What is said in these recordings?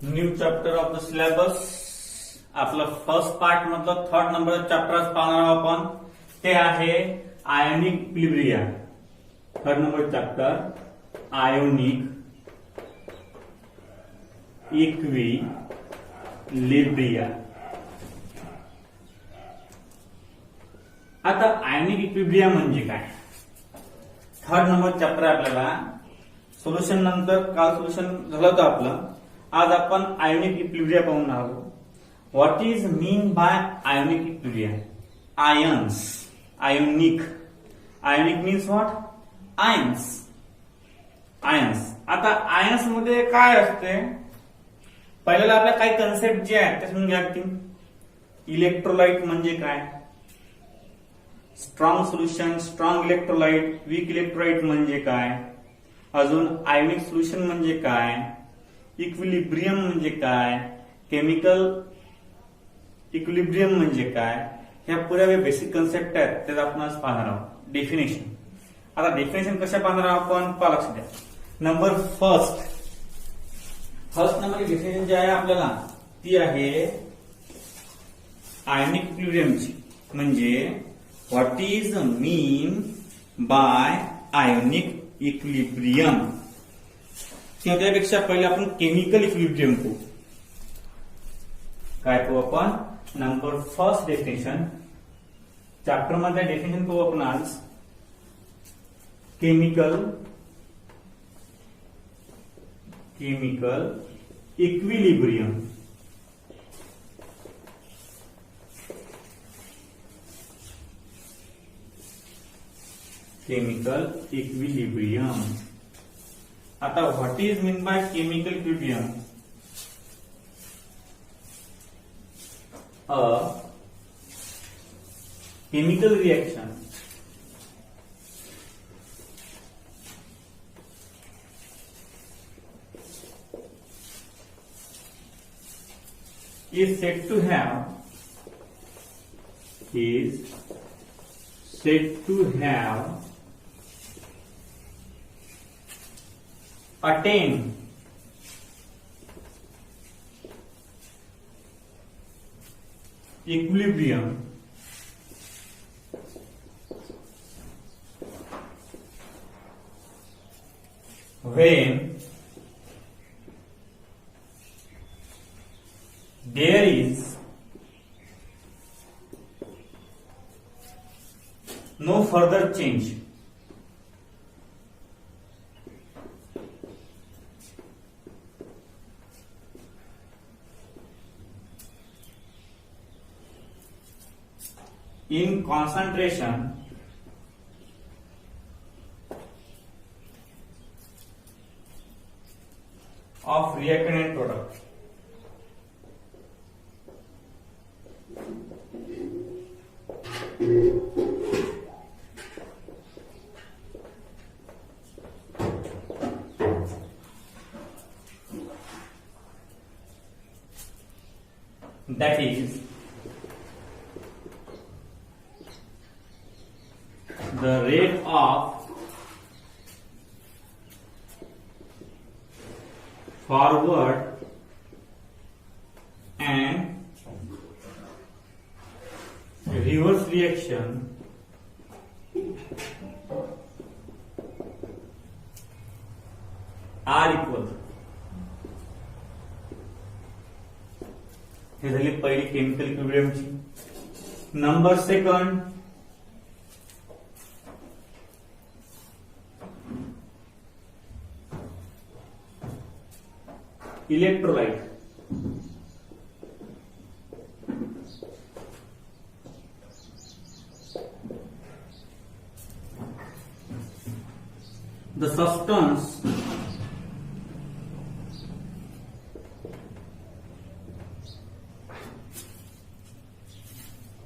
New chapter of the syllabus. आपलं first part मधलं 3rd number chapter पाहणार आहोत आपण. ते आहे ionic equilibria. 3rd number chapter ionic equilibria. आता आयोनिक इक्विलिब्रिया म्हणजे काय? 3rd नंबर चॅप्टर आपल्याला सोल्युशन नंतर काल सोल्युशन झालं होतं आपलं. आज आपण आयोनिक इक्विलिब्रिया पाहून आहोत. What is mean bye ionic equilibria? Ions, ionic. Ionic means what? Ions. Ions. आता आयन्स मध्ये काय असते? पहिल्याला आपल्या काही कन्सेप्ट जे आहेत ते समजून घ्या. इलेक्ट्रोलाइट म्हणजे काय? Strong solution, strong electrolyte, weak electrolyte म्हणजे काय? अजून आयोनिक सोल्युशन म्हणजे काय? इक्विलिब्रियम म्हणजे काय? केमिकल इक्विलिब्रियम म्हणजे काय? ह्या पुऱ्या बेसिक कन्सेप्ट आहेत ते आपण आज पाहणार आहोत. डेफिनेशन. आता डेफिनेशन कशा पाहणार आहोत आपण? लक्ष द्या. नंबर फर्स्ट नंबर डेफिनेशन जी आहे आपल्याला ती आहे आयोनिक इक्विलिब्रियमची. म्हणजे what is mean bye ionic equilibrium. किंवा त्यापेक्षा पहिले आपण केमिकल इक्विलिब्रियम पाहू. काय पाहू आपण? Number first definition. चॅप्टर मध्ये डेफिनेशन पाहू आपण आज. Chemical equilibrium. Chemical equilibrium. आता what is mean by chemical equilibrium? A chemical reaction is said to have attained equilibrium when there is no further change in concentration of reactant and product. That is the rate of forward and reverse reaction are equal. हे झाली पहिली chemical इक्विलिब्रियमची. Number second electrolyte. The substance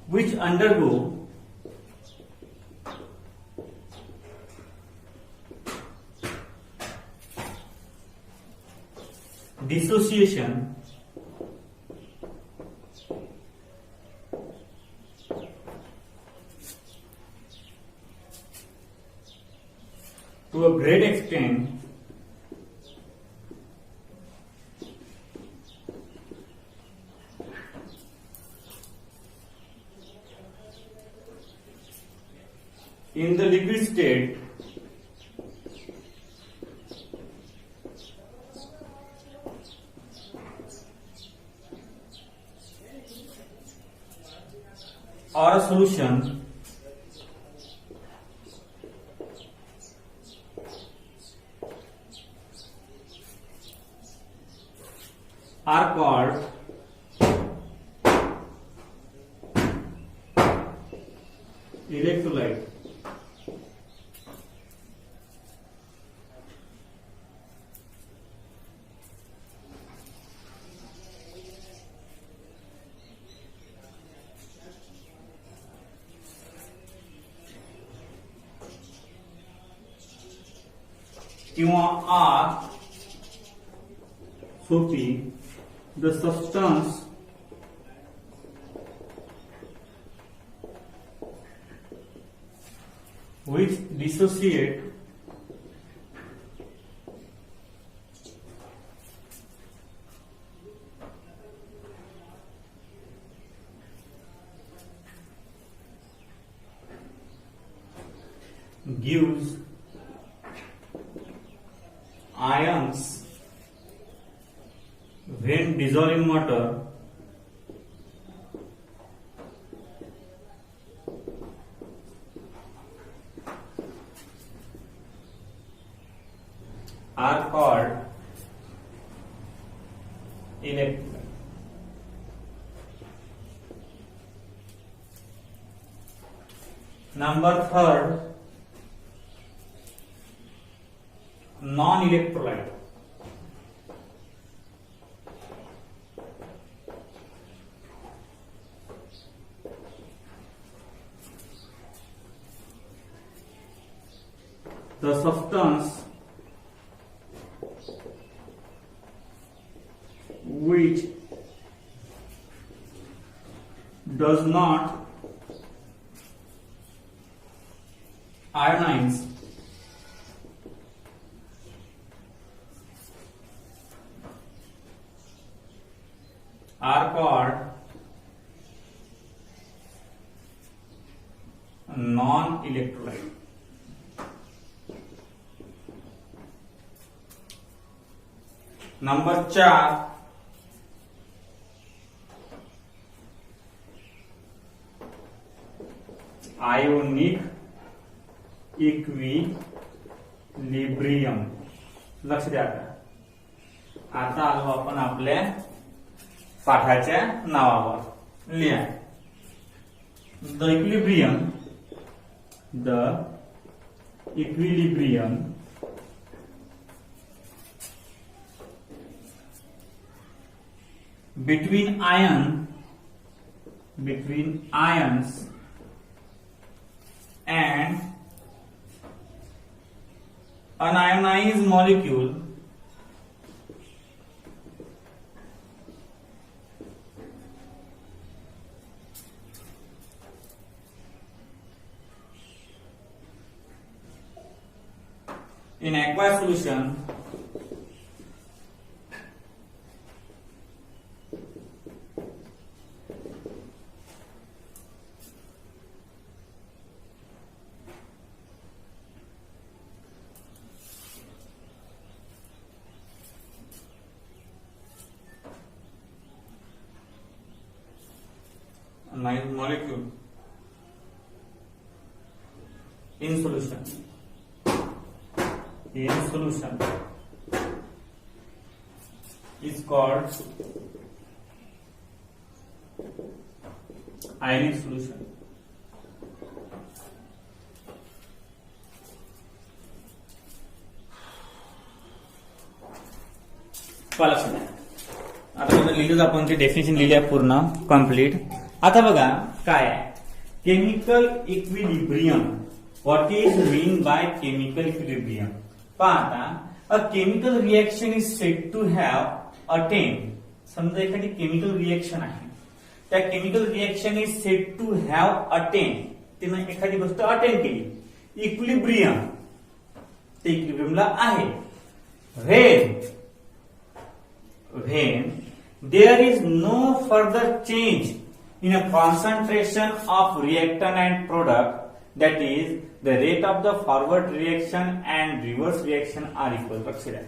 which undergo dissociation to a great extent in the liquid state, or a solution are called electrolyte. किंवा R सोपी the substance which dissociate gives ions when dissolved in water are called electrolyte. Number third, non-electrolyte. The substance which does not ionize are called non-electrolyte. Number 4, ionic equilibrium. लक्ष द्या. आता आलो आपण आपल्या पाठाच्या नावावर. लिहा. The equilibrium between ions and unionized molecule in aqueous solution molecule in solution is called ionic solution. आता लिहिलं आपण ते डेफिनेशन लिहिल्या पूर्ण कंप्लीट. आता बघा काय chemical equilibrium. What is mean by chemical equilibrium? पहा, a chemical reaction is said to have attain. समजा एखादी केमिकल रिएक्शन आहे, त्या chemical reaction is said to have attain. तिने एखादी गोष्ट अटेन केली, इक्विलिब्रियम, ते इक्विलिब्रियमला आहे. when there is no further change in a concentration of reactant and product, that is the rate of the forward reaction and reverse reaction are equal. लक्षात घ्या.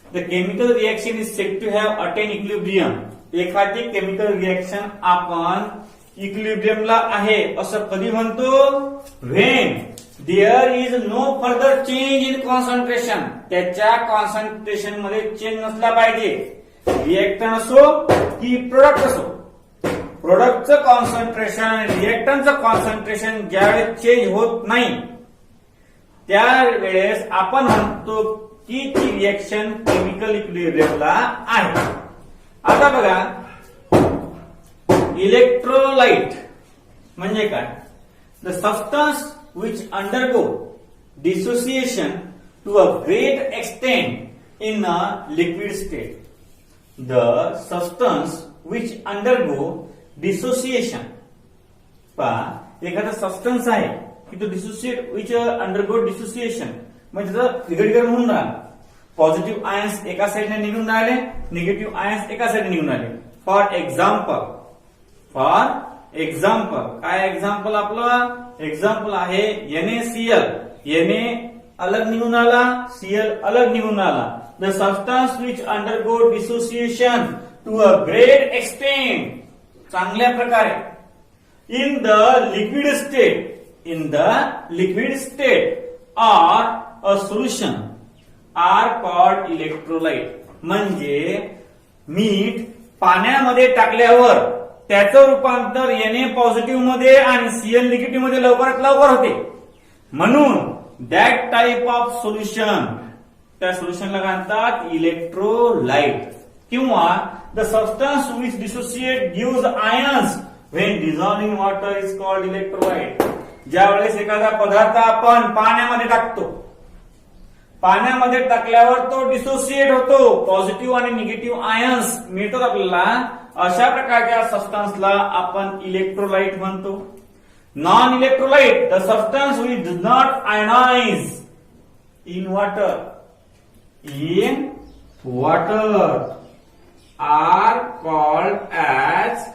The chemical reaction is said to have attained equilibrium. एखादी chemical reaction आपण इक्विलिब्रियमला आहे असं कधी म्हणतो? When there is no further change in concentration. त्याच्या concentration मध्ये चेंज नसला पाहिजे. रिएक्टंट असो की प्रोडक्ट असो, प्रोडक्टचं कॉन्सन्ट्रेशन आणि रिएक्टंटचं कॉन्सन्ट्रेशन ज्यावेळेस चेंज होत नाही त्यावेळेस आपण म्हणतो की ती रिएक्शन केमिकल इक्विलिब्रियमला आहे. आता बघा, इलेक्ट्रोलाइट म्हणजे काय? The substance which undergo dissociation to a great extent in a liquid state. The substance which undergo dissociation. एखादा सबस्टन्स आहे की तो डिसोसिएट विच अंडरगो डिसोसिएशन म्हणजे त्याचं विघटीकरण होऊन राहिलं. पॉझिटिव्ह आयन्स एका साईडने निघून राहिले, निगेटिव्ह आयन्स एका साईडने निघून राहिले. फॉर एक्झाम्पल काय एक्झाम्पल आपलं? एक्झाम्पल आहे NaCl. Na अलग निघून आला, Cl अलग निघून आला. The substance which undergo dissociation to a great extent, चांगल्या प्रकारे in the liquid state or a solution are called electrolyte. म्हणजे मीठ पाण्यामध्ये टाकल्यावर त्याचं रूपांतर Na पॉझिटिव्ह मध्ये आणि Cl निगेटिव्ह मध्ये लवकरात लवकर होते. म्हणून दॅट टाइप ऑफ सोल्युशन, त्या सोल्युशनला म्हणतात इलेक्ट्रोलाइट. किंवा the substance which dissociate gives ions when dissolve in water is called electrolyte. ज्या वेळेस एखादा पदार्थ आपण पाण्यामध्ये टाकतो, पाण्यामध्ये टाकल्यावर तो डिसोसिएट होतो, पॉझिटिव्ह आणि निगेटिव्ह आयन्स मिळतात आपल्याला. अशा प्रकारच्या सबस्टन्सला आपण इलेक्ट्रोलाइट म्हणतो. Non electrolyte, the substance which does not ionize in water are called as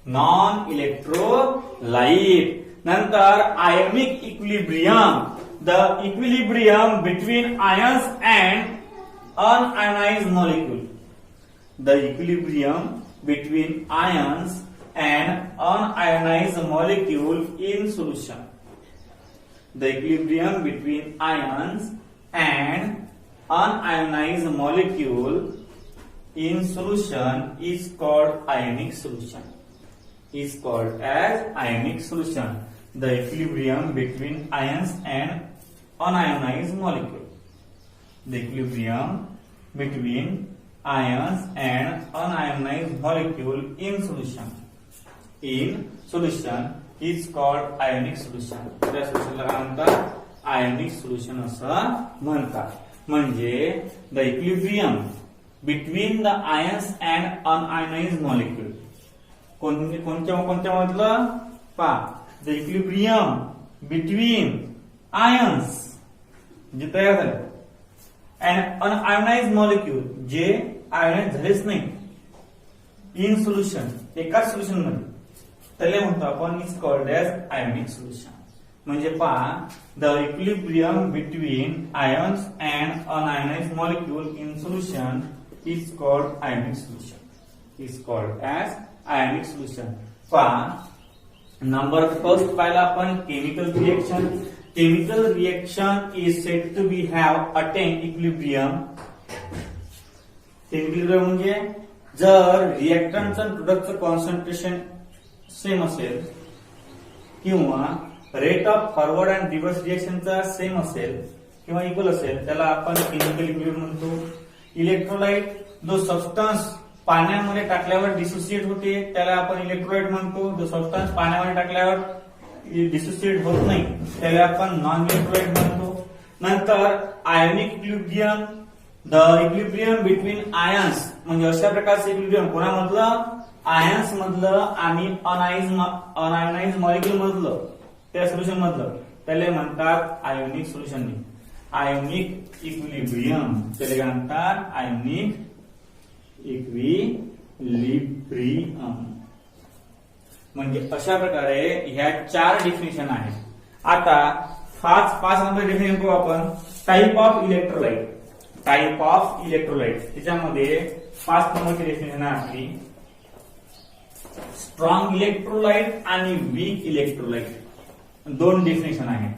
non electrolyte. नंतर ionic equilibrium, the equilibrium between ions and unionized molecule. The equilibrium between ions and unionized molecule in solution. The equilibrium between ions and unionized molecule in solution is called ionic solution. Is called as ionic solution. The equilibrium between ions and unionized molecule. The equilibrium between ions and unionized molecule in solution is called ionic solution. त्या सोल्युशनला काय म्हणतात? Ionic solution असं म्हणतात. म्हणजे the equilibrium between the ions and unionized molecule. कोणत्या मधलं? The equilibrium between ions जे तयार झाले अँड अनआयोनाइज्ड मॉलिक्यूल जे आयोनाइज झालेच नाही इन सोल्युशन, एकाच सोल्युशन मध्ये, त्याला म्हणतो आपण is called as ionic solution. म्हणजे the equilibrium between ions and unionized molecule in solution is called ionic solution. Is called as ionic solution. Number first पाहिला आपण chemical reaction. Chemical reaction is said to be have attained equilibrium. Equilibrium म्हणजे जर रिएक्टंटचं आणि प्रोडक्टचं concentration same असेल किंवा rate of forward and reverse रिएक्शनचा same असेल किंवा इक्वल असेल त्याला आपण केमिकल इक्विलिब्रियम म्हणतो. इलेक्ट्रोलाइट जो सबस्टन्स पाण्यामध्ये टाकल्यावर डिसोसिएट होते त्याला आपण इलेक्ट्रोलाइट म्हणतो. जो सबस्टन्स पाण्यामध्ये टाकल्यावर डिसोसिएट होत नाही त्याला आपण नॉन इलेक्ट्रोलाइट म्हणतो. नंतर ionic equilibrium, the equilibrium between ions म्हणजे अशा प्रकारचं इक्विलिब्रियम कोणामधलं? आयन्स मधलं आणि अनआयोनाइज्ड मॉलिक्यूल मधलं, त्या सोल्युशन मधलं, त्याला म्हणतात आयोनिक सोल्युशन. आयोनिक इक्विलिब्रियम त्याला काय म्हणतात? Ionic equilibrium. म्हणजे अशा प्रकारे ह्या 4 डेफिनेशन आहेत. आता 5 नंबर डेफिनेशन पाहू आपण. Type of electrolyte. Type of electrolyte त्याच्यामध्ये 5 नंबरची डेफिनेशन आहे आपली. स्ट्रॉंग इलेक्ट्रोलाइट आणि वीक इलेक्ट्रोलाइट, 2 डेफिनेशन आहेत.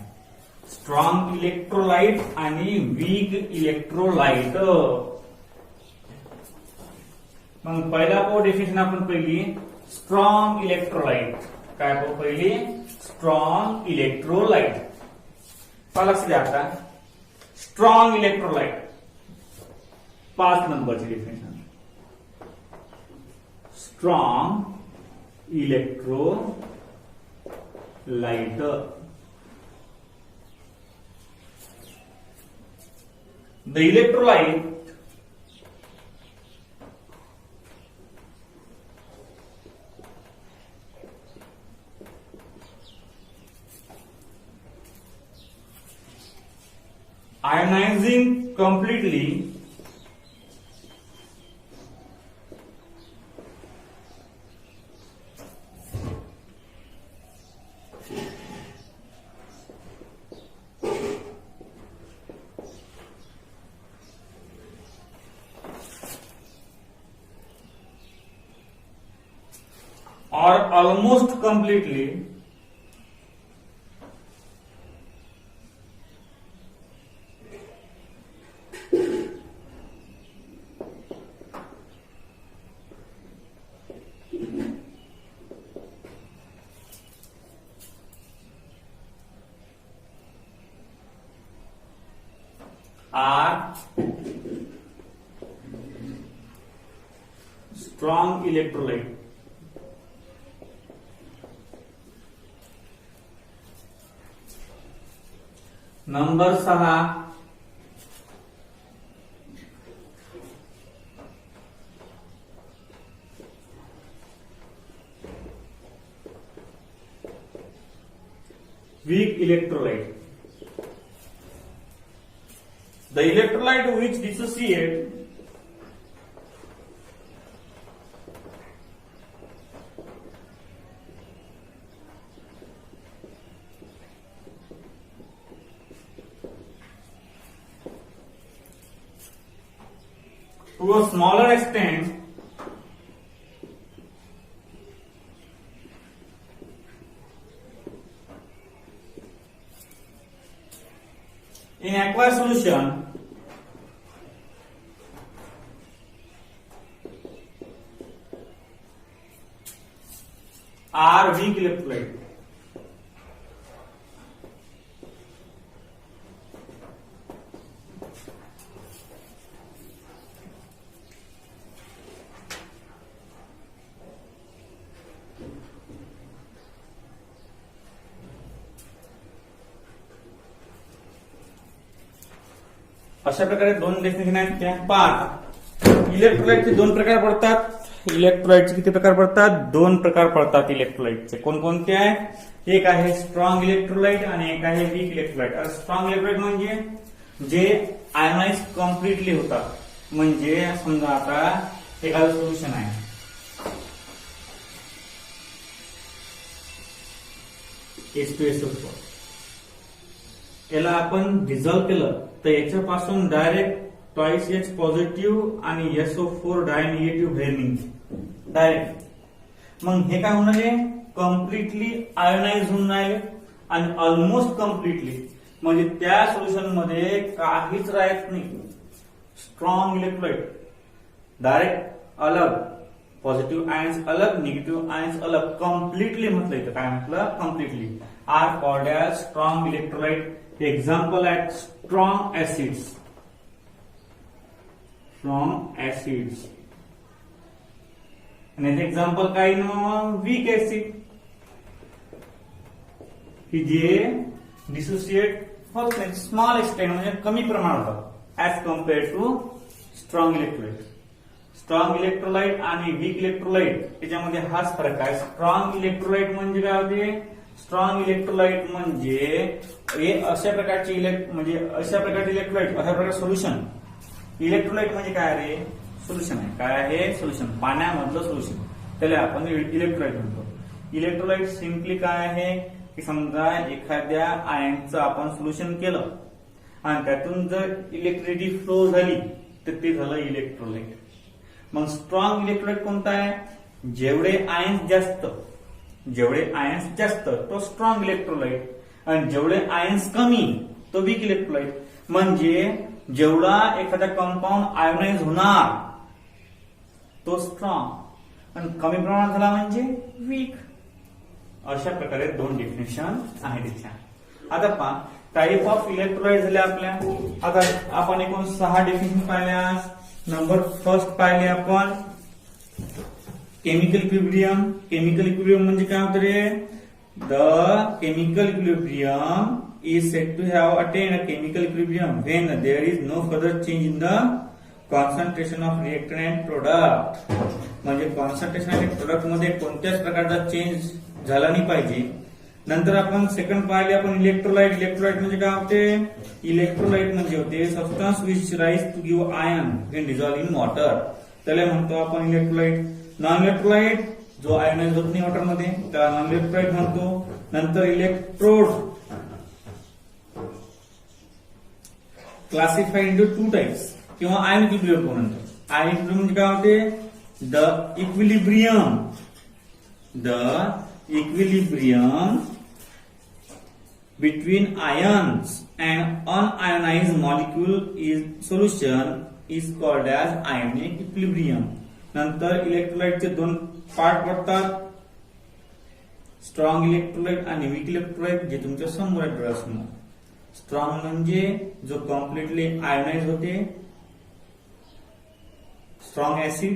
स्ट्रॉंग इलेक्ट्रोलाइट आणि वीक इलेक्ट्रोलाइट. मग पहिला पाहू डेफिनेशन आपण पहिली स्ट्रॉंग इलेक्ट्रोलाइट. काय पाहू पहिली स्ट्रॉंग इलेक्ट्रोलाइट. लक्ष द्या आता. स्ट्रॉंग इलेक्ट्रोलाइट 5 नंबरची definition. Strong electrolyte. The electrolyte ionizing completely or almost completely are strong electrolyte. Number 6 weak electrolyte. The electrolyte which dissociate to a smaller extent in aqueous solution are weak electrolyte. अशा प्रकारे 2 definition आहेत त्या. 5 इलेक्ट्रोलाइटचे 2 प्रकार पडतात. इलेक्ट्रोलाइटचे किती प्रकार पडतात? 2 प्रकार पडतात इलेक्ट्रोलाइटचे. कोणकोणते आहेत? एक आहे स्ट्रॉंग इलेक्ट्रोलाइट आणि एक आहे वीक इलेक्ट्रोलाइट. स्ट्रॉंग इलेक्ट्रोलाइट म्हणजे जे आयोनाइज कम्प्लिटली होतात. म्हणजे समजा आता एखादं सोल्युशन आहे, H2SO4, याला आपण डिझॉल्व्ह केलं तर याच्यापासून डायरेक्ट ट्वाइस H पॉझिटिव्ह आणि SO4 डायनिगेटिव्ह बाहेर निघते डायरेक्ट. मग हे काय होणार आहे? कम्प्लिटली आयोनाइज होऊन राहिले आणि ऑलमोस्ट कम्प्लिटली, म्हणजे त्या सोल्युशन मध्ये काहीच राहत नाही. स्ट्रॉंग इलेक्ट्रोलाइट डायरेक्ट अलग, पॉझिटिव्ह आयन्स अलग, निगेटिव्ह आयन्स अलग, कम्प्लिटली म्हटलं इथं. काय म्हटलं? Completely. Are called as strong electrolyte. Example आहेत स्ट्रॉंग ऍसिड्स. स्ट्रॉंग ऍसिड्स आणि एक्झाम्पल काय ना वीक ऍसिड की जे डिसोसिएट होत नाही, स्मॉल एक्सटेंट म्हणजे कमी प्रमाणात as compare to strong electrolyte. Strong electrolyte आणि वीक इलेक्ट्रोलाइट याच्यामध्ये हाच फरक आहे. स्ट्रॉंग इलेक्ट्रोलाइट म्हणजे काय होते? स्ट्रॉंग इलेक्ट्रोलाइट म्हणजे हे अशा प्रकारचे अशा प्रकारचे इलेक्ट्रोलाइट, अशा प्रकारचे सोल्युशन. इलेक्ट्रोलाइट म्हणजे काय रे? सोल्युशन आहे. काय आहे? सोल्युशन. पाण्यामधलं सोल्युशन, त्याला आपण इलेक्ट्रोलाइट म्हणतो. इलेक्ट्रोलाइट सिम्पली काय आहे की समजा एखाद्या आयनचं आपण सोल्युशन केलं आणि त्यातून जर इलेक्ट्रिसिटी फ्लो झाली तर ते झालं इलेक्ट्रोलाइट. मग स्ट्रॉंग इलेक्ट्रोलाइट कोणता आहे? जेवढे आयन्स जास्त तो स्ट्रॉंग इलेक्ट्रोलाइट आणि जेवढे आयन्स कमी तो वीक इलेक्ट्रोलाइट. म्हणजे जेवढा एखादा कंपाऊंड आयोनाइज होणार तो स्ट्रॉंग आणि कमी प्रमाणात झाला म्हणजे वीक. अशा प्रकारे दोन डेफिनेशन आहेत त्याच्या. आता पहा टाइप ऑफ इलेक्ट्रोलाइट झाले आपल्या. आता आपण एकूण 6 डेफिनेशन पाहिल्या. नंबर फर्स्ट पाहिले आपण केमिकल इक्विलिब्रियम. केमिकल इक्विलिब्रियम म्हणजे काय होतं रे? The chemical equilibrium is said to have attained a chemical equilibrium when there is no further change in the concentration of reactant and product. म्हणजे concentration आणि product मध्ये कोणत्याच प्रकारचा चेंज झाला नाही पाहिजे. नंतर आपण सेकंड पाहिले आपण इलेक्ट्रोलाइट. इलेक्ट्रोलाइट म्हणजे काय होते? इलेक्ट्रोलाइट म्हणजे होते substance which rise to give ion when dissolve in water. त्याला म्हणतो आपण इलेक्ट्रोलाइट. नॉन इलेक्ट्रोलाइट जो आयनाइज होत नाही वॉटर मध्ये त्याला नॉन इलेक्ट्रोलाइट म्हणतो. नंतर इलेक्ट्रोड क्लासिफाइड इंटू 2 टाइप्स किंवा आयन इक्विलिब्रियम म्हणतो. आयन इक्विलिब्रियम म्हणजे काय होते? The equilibrium between ions and unionized molecule is solution is called as ionic equilibrium. नंतर इलेक्ट्रोलाइटचे दोन पार्ट पडतात, स्ट्रॉंग इलेक्ट्रोलाइट आणि वीक इलेक्ट्रोलाइट, जे तुमच्या समोर आहे डोळ्यासमोर. स्ट्रॉंग म्हणजे जो कम्प्लिटली आयोनाइज होते, स्ट्रॉंग ऍसिड,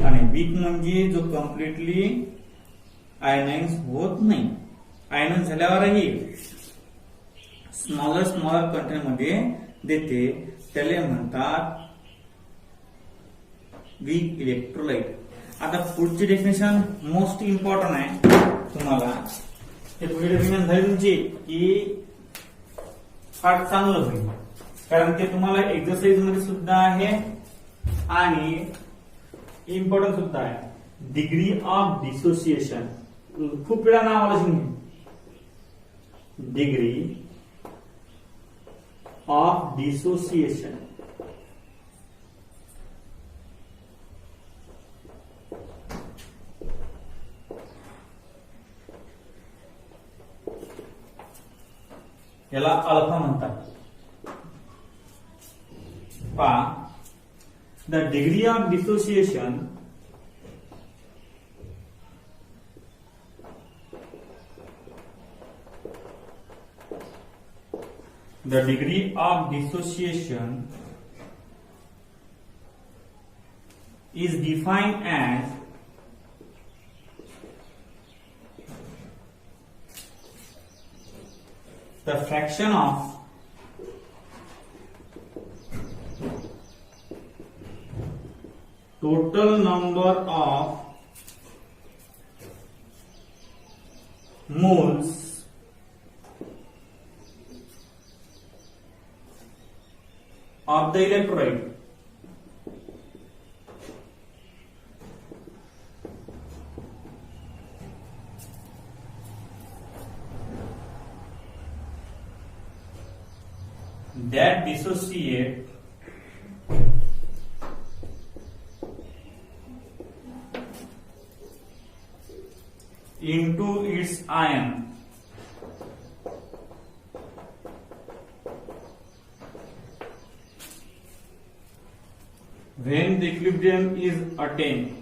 आणि वीक म्हणजे जो कम्प्लिटली आयोनाइज होत नाही. आयोनाइज झाल्यावरही स्मॉलर कंटेंट मध्ये देते, त्याला म्हणतात वीक इलेक्ट्रोलाइट. आता पुढची डेफिनेशन मोस्ट इम्पॉर्टंट आहे तुम्हाला. हे पुढे डेफिनेशन झाली तुमची की फार चांगलं होईल, कारण ते तुम्हाला एक्सरसाइज मध्ये सुद्धा आहे आणि इम्पॉर्टंट सुद्धा आहे. डिग्री ऑफ डिसोसिएशन खूप वेळा नाव आलं शिकून. डिग्री ऑफ डिसोसिएशन याला अल्फा म्हणतात. पहा, the degree of dissociation is defined as the fraction of total number of moles of the electrolyte that dissociate into its ion when the equilibrium is attained.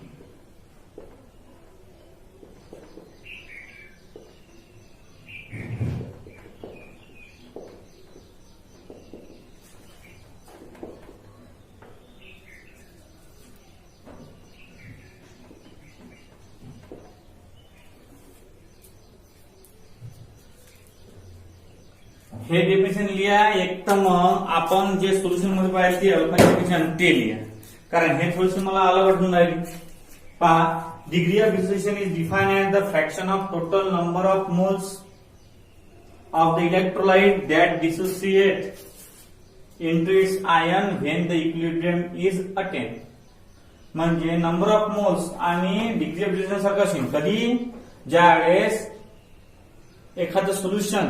हे definition लिहा. एक तर मग आपण जे सोल्युशन मध्ये पाहिजे ते अल्फा डेफिनेशन ते लिहा, कारण हे सोल्युशन मला अलग वाटून राहिली. पहा, degree of dissociation is defined as the fraction of total number of moles of the electrolyte that dissociate into its ion when the equilibrium is attained. म्हणजे नंबर ऑफ मोल्स आणि डिग्री ऑफ डिसोसिएशन सारखं असेल कधी, ज्या वेळेस एखादं solution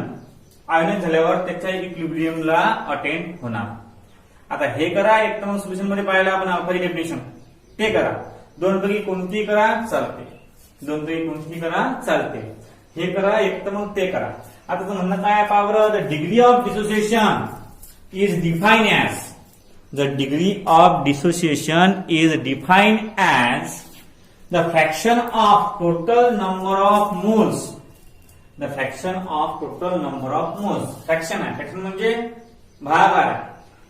ionise झाल्यावर त्याच्या इक्विलिब्रियमला अटेंड होणार. आता हे करा, एक तर मग सोल्युशन मध्ये पाहिलं आपण अल्फाची डेफिनेशन, ते करा. दोन पैकी कोणतीही करा चालते, दोन पैकी कोणतीही करा चालते. हे करा, एक तर मग ते करा. आता तुझं म्हणणं काय आहे power, the degree of dissociation is define as, the degree of dissociation is define as the fraction of total number of moles, the fraction of total number of moles. Fraction आहे, फ्रॅक्शन म्हणजे भागाकार आहे.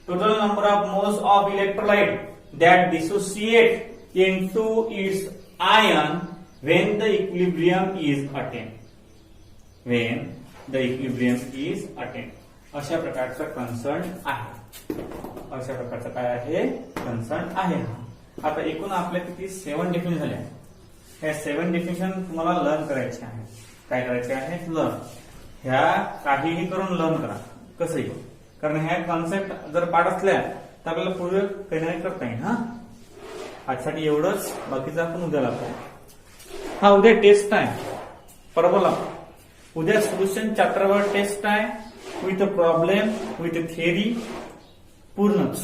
Total number of moles of electrolyte that dissociate into its ion when the equilibrium is attained. When the equilibrium is attained. अशा प्रकारचा concern आहे, अशा प्रकारचा काय आहे कन्सर्न आहे. आता एकूण आपल्या किती 7 डेफिनेशन झाल्या. ह्या 7 डेफिनेशन तुम्हाला लर्न करायचे आहे. काय करायचे आहे, लर्न. ह्या काहीही करून लर्न करा कसंही, कारण ह्या कॉन्सेप्ट जर पाठ असल्या तर आपल्याला पुढे काही नाही करता येईल. हा आजसाठी एवढंच, बाकीचं आपण उद्या लागतो. हा उद्या टेस्ट आहे, बरोबर. उद्या सोल्युशन चॅप्टरवर टेस्ट आहे, with a problem, with a theory, पूर्णच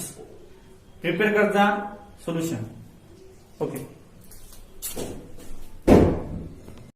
प्रिपेअर करता सोल्युशन. ओके.